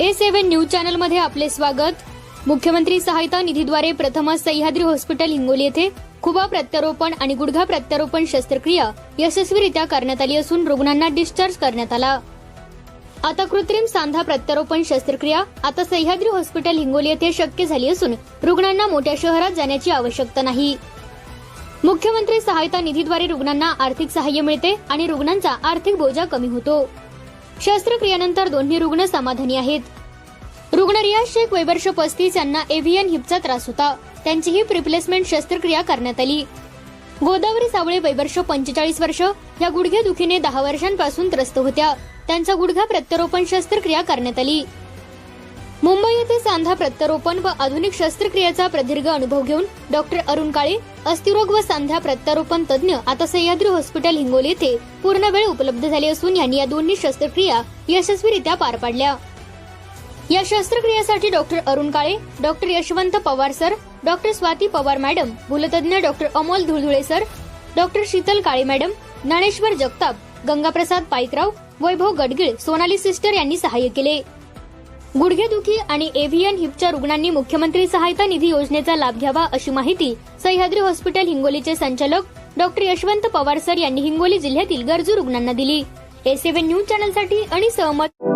A7 news channel मध्ये आपले स्वागत। मुख्यमंत्री सहायता निधीद्वारे प्रथमच सह्याद्री हॉस्पिटल हिंगोली येथे खुबा प्रत्यारोपण आणि गुडघा प्रत्यारोपण शस्त्रक्रिया यशस्वीरित्या करण्यात आली असून रुग्णांना डिस्चार्ज करण्यात आला। आता कृत्रिम सांधा प्रत्यारोपण शस्त्रक्रिया आता सह्याद्री हॉस्पिटल हिंगोली येथे शक्य झाली असून रुग्णांना मोठ्या शहरात जाण्याची आवश्यकता नाही। मुख्यमंत्री सहायता निधीद्वारे रुग्णांना आर्थिक सहाय्य मिळते आणि रुग्णांचा आर्थिक बोजा कमी होतो। शस्त्रक्रियेनंतर दोन्ही रुग्ण समाधानी आहेत। रुग्ण रियाज शेख वय वर्ष 35 यांना एव्हियन हिपचा त्रास होता, त्यांची हिप रिप्लेसमेंट शस्त्रक्रिया करण्यात आली। गोदावरी सावळे वय वर्ष 45 वर्ष या गुडघेदुखीने 10 वर्षांपासून त्रस्त होत्या, त्यांचा गुडघा प्रत्यारोपण शस्त्रक्रिया करण्यात आली। मुंबई येथे सांधा प्रत्यारोपण व आधुनिक शस्त्रक्रियेचा प्रदीर्घ अनुभव घेऊन डॉक्टर अरुण काळे अस्थिरोग व सांधा प्रत्यारोपण तज्ञ आता सह्याद्री हॉस्पिटल हिंगोली येथे पूर्ण वेळ उपलब्ध झाले असून यांनी या दोन्ही शस्त्रक्रिया यशस्वीरित्या पार पाडल्या। या शस्त्रक्रियेसाठी doctor Arun Kale, doctor Yashwant Pawar sir, doctor Swati Pawar madam, भूलतज्ञ doctor Amol Dhuldhule sir, doctor Sheetal Kale madam, Dnyaneshwar Jagtap, Gangaprasad Paikrao, Vaibhav Gadgil, Sonali sister यांनी सहाय्य केले। गुडघेदुखी आणि एव्हियन हिपच्या रुग्णांनी मुख्यमंत्री सहायता निधी योजनेचा लाभ घ्यावा अशी माहिती सह्याद्री हॉस्पिटल हिंगोलीचे संचालक डॉक्टर यशवंत पवार सर यांनी हिंगोली जिल्ह्यातील गरजू रुग्णांना दिली। A7 न्यूज चॅनलसाठी आणि सहमत।